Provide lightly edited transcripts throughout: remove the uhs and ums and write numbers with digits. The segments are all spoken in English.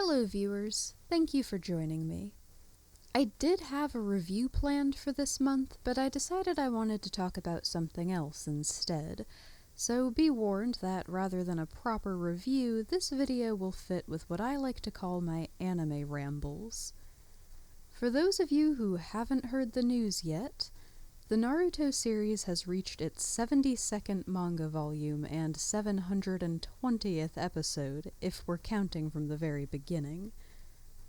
Hello viewers, thank you for joining me. I did have a review planned for this month, but I decided I wanted to talk about something else instead. So be warned that rather than a proper review, this video will fit with what I like to call my anime rambles. For those of you who haven't heard the news yet, the Naruto series has reached its 72nd manga volume and 720th episode, if we're counting from the very beginning.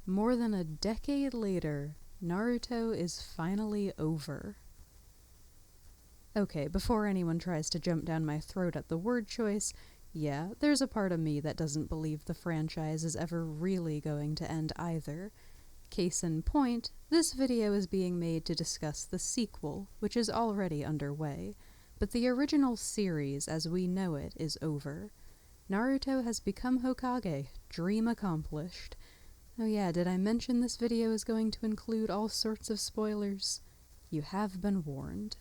More than a decade later, Naruto is finally over. Okay, before anyone tries to jump down my throat at the word choice, yeah, there's a part of me that doesn't believe the franchise is ever really going to end either. Case in point, this video is being made to discuss the sequel, which is already underway, but the original series as we know it is over. Naruto has become Hokage, dream accomplished. Oh yeah, did I mention this video is going to include all sorts of spoilers? You have been warned.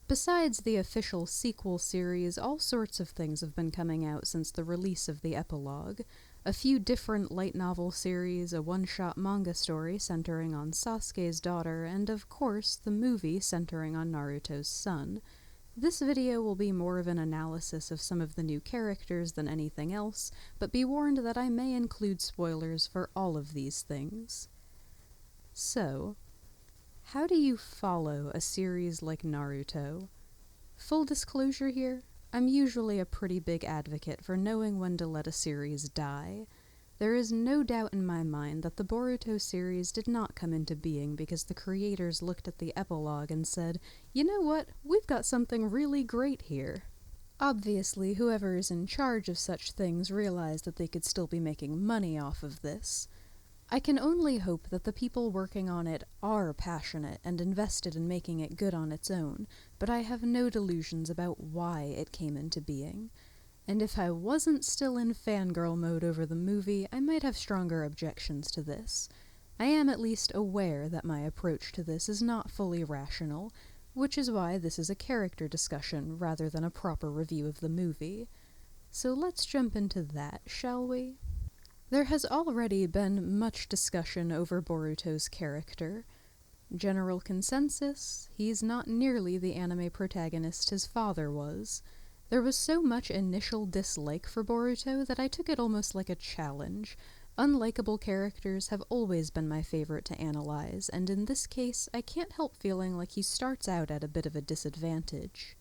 Besides the official sequel series, all sorts of things have been coming out since the release of the epilogue. A few different light novel series, a one-shot manga story centering on Sasuke's daughter, and of course, the movie centering on Naruto's son. This video will be more of an analysis of some of the new characters than anything else, but be warned that I may include spoilers for all of these things. So, how do you follow a series like Naruto? Full disclosure here, I'm usually a pretty big advocate for knowing when to let a series die. There is no doubt in my mind that the Boruto series did not come into being because the creators looked at the epilogue and said, you know what, we've got something really great here. Obviously, whoever is in charge of such things realized that they could still be making money off of this. I can only hope that the people working on it are passionate and invested in making it good on its own, but I have no delusions about why it came into being. And if I wasn't still in fangirl mode over the movie, I might have stronger objections to this. I am at least aware that my approach to this is not fully rational, which is why this is a character discussion rather than a proper review of the movie. So let's jump into that, shall we? There has already been much discussion over Boruto's character. General consensus, he's not nearly the anime protagonist his father was. There was so much initial dislike for Boruto that I took it almost like a challenge. Unlikable characters have always been my favorite to analyze, and in this case, I can't help feeling like he starts out at a bit of a disadvantage.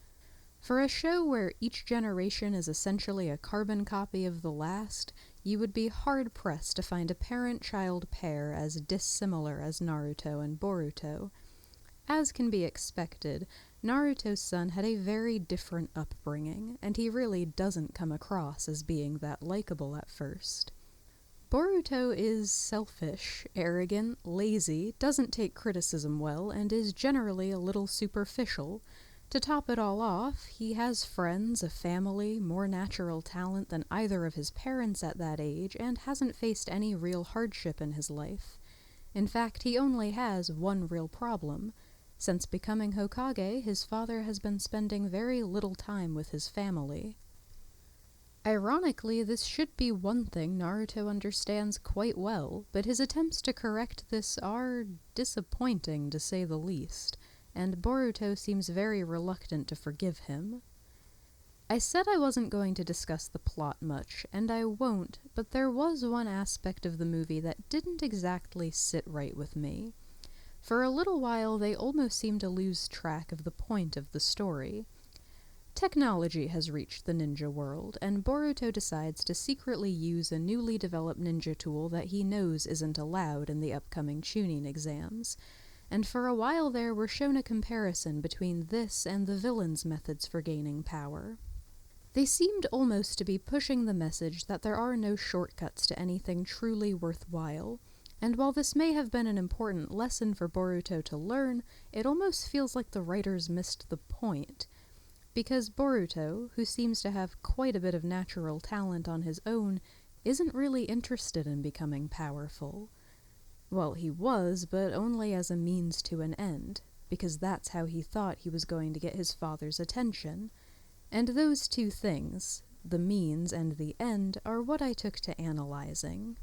For a show where each generation is essentially a carbon copy of the last, you would be hard-pressed to find a parent-child pair as dissimilar as Naruto and Boruto. As can be expected, Naruto's son had a very different upbringing, and he really doesn't come across as being that likable at first. Boruto is selfish, arrogant, lazy, doesn't take criticism well, and is generally a little superficial. To top it all off, he has friends, a family, more natural talent than either of his parents at that age, and hasn't faced any real hardship in his life. In fact, he only has one real problem. Since becoming Hokage, his father has been spending very little time with his family. Ironically, this should be one thing Naruto understands quite well, but his attempts to correct this are disappointing to say the least, and Boruto seems very reluctant to forgive him. I said I wasn't going to discuss the plot much, and I won't, but there was one aspect of the movie that didn't exactly sit right with me. For a little while, they almost seemed to lose track of the point of the story. Technology has reached the ninja world, and Boruto decides to secretly use a newly developed ninja tool that he knows isn't allowed in the upcoming Chunin exams. And for a while there, we're shown a comparison between this and the villain's methods for gaining power. They seemed almost to be pushing the message that there are no shortcuts to anything truly worthwhile, and while this may have been an important lesson for Boruto to learn, it almost feels like the writers missed the point. Because Boruto, who seems to have quite a bit of natural talent on his own, isn't really interested in becoming powerful. Well, he was, but only as a means to an end, because that's how he thought he was going to get his father's attention. And those two things, the means and the end, are what I took to analyzing.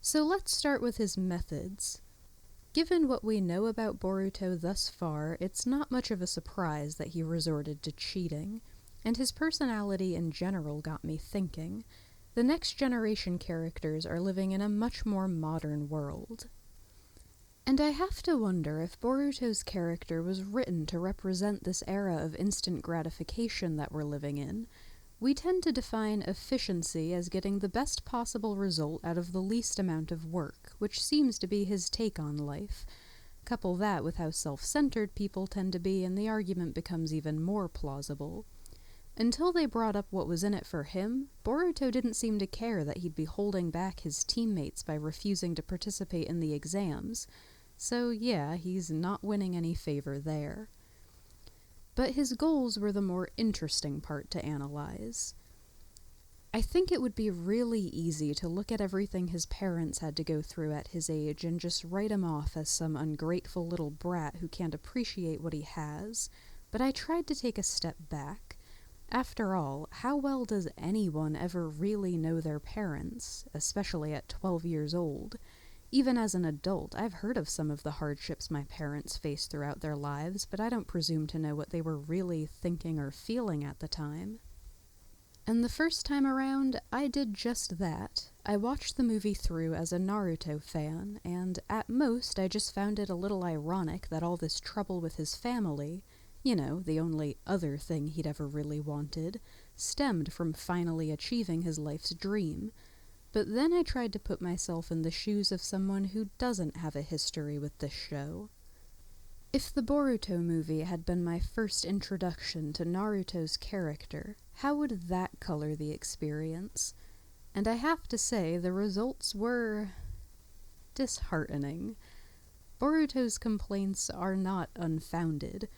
So let's start with his methods. Given what we know about Boruto thus far, it's not much of a surprise that he resorted to cheating, and his personality in general got me thinking. The next generation characters are living in a much more modern world. And I have to wonder if Boruto's character was written to represent this era of instant gratification that we're living in. We tend to define efficiency as getting the best possible result out of the least amount of work, which seems to be his take on life. Couple that with how self-centered people tend to be, and the argument becomes even more plausible. Until they brought up what was in it for him, Boruto didn't seem to care that he'd be holding back his teammates by refusing to participate in the exams. So yeah, he's not winning any favor there. But his goals were the more interesting part to analyze. I think it would be really easy to look at everything his parents had to go through at his age and just write him off as some ungrateful little brat who can't appreciate what he has, but I tried to take a step back. After all, how well does anyone ever really know their parents, especially at 12 years old? Even as an adult, I've heard of some of the hardships my parents faced throughout their lives, but I don't presume to know what they were really thinking or feeling at the time. And the first time around, I did just that. I watched the movie through as a Naruto fan, and at most I just found it a little ironic that all this trouble with his family, the only other thing he'd ever really wanted, stemmed from finally achieving his life's dream. But then I tried to put myself in the shoes of someone who doesn't have a history with this show. If the Boruto movie had been my first introduction to Naruto's character, how would that color the experience? And I have to say, the results were disheartening. Boruto's complaints are not unfounded.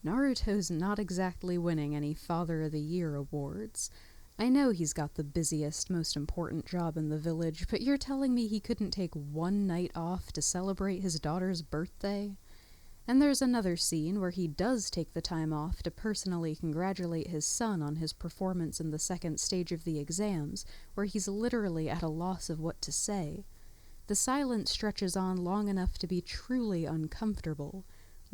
Naruto's not exactly winning any Father of the Year awards. I know he's got the busiest, most important job in the village, but you're telling me he couldn't take one night off to celebrate his daughter's birthday? And there's another scene where he does take the time off to personally congratulate his son on his performance in the second stage of the exams, where he's literally at a loss of what to say. The silence stretches on long enough to be truly uncomfortable.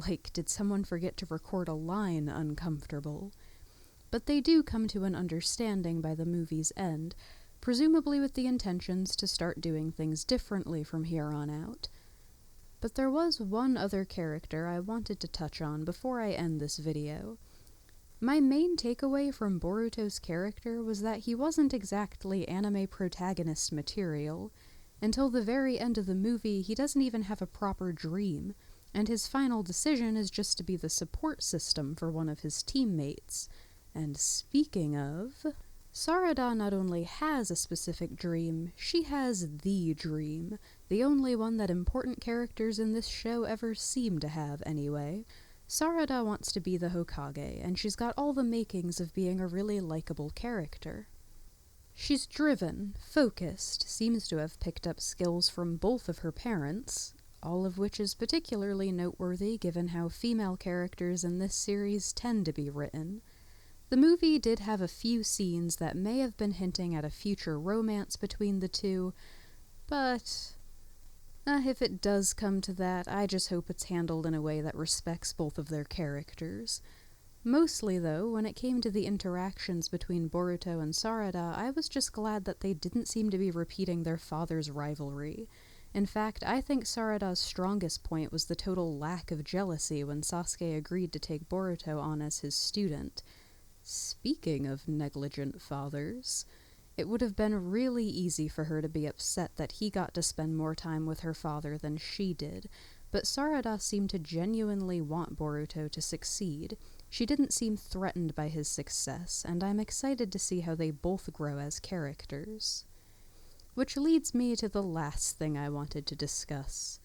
Like, did someone forget to record a line uncomfortable? But they do come to an understanding by the movie's end, presumably with the intentions to start doing things differently from here on out. But there was one other character I wanted to touch on before I end this video. My main takeaway from Boruto's character was that he wasn't exactly anime protagonist material. Until the very end of the movie, he doesn't even have a proper dream, and his final decision is just to be the support system for one of his teammates. And speaking of, Sarada not only has a specific dream, she has the dream, the only one that important characters in this show ever seem to have anyway. Sarada wants to be the Hokage, and she's got all the makings of being a really likable character. She's driven, focused, seems to have picked up skills from both of her parents, all of which is particularly noteworthy given how female characters in this series tend to be written. The movie did have a few scenes that may have been hinting at a future romance between the two, but if it does come to that, I just hope it's handled in a way that respects both of their characters. Mostly, though, when it came to the interactions between Boruto and Sarada, I was just glad that they didn't seem to be repeating their father's rivalry. In fact, I think Sarada's strongest point was the total lack of jealousy when Sasuke agreed to take Boruto on as his student. Speaking of negligent fathers, it would have been really easy for her to be upset that he got to spend more time with her father than she did, but Sarada seemed to genuinely want Boruto to succeed. She didn't seem threatened by his success, and I'm excited to see how they both grow as characters. Which leads me to the last thing I wanted to discuss.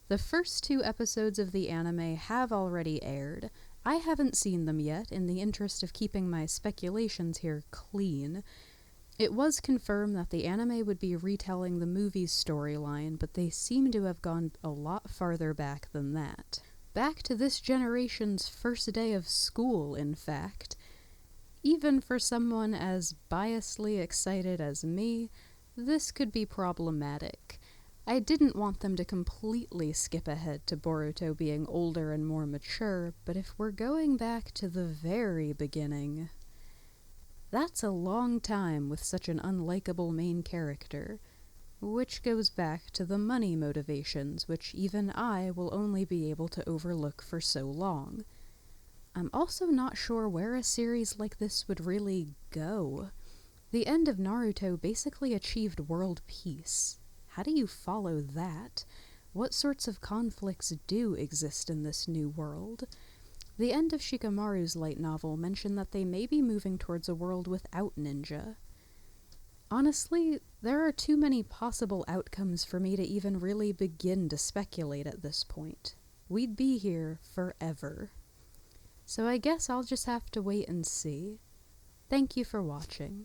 The first 2 episodes of the anime have already aired. I haven't seen them yet, in the interest of keeping my speculations here clean. It was confirmed that the anime would be retelling the movie's storyline, but they seem to have gone a lot farther back than that. Back to this generation's first day of school, in fact. Even for someone as biasly excited as me, this could be problematic. I didn't want them to completely skip ahead to Boruto being older and more mature, but if we're going back to the very beginning, that's a long time with such an unlikable main character, which goes back to the money motivations, which even I will only be able to overlook for so long. I'm also not sure where a series like this would really go. The end of Naruto basically achieved world peace. How do you follow that? What sorts of conflicts do exist in this new world? The end of Shikamaru's light novel mentioned that they may be moving towards a world without ninja. Honestly, there are too many possible outcomes for me to even really begin to speculate at this point. We'd be here forever. So I guess I'll just have to wait and see. Thank you for watching.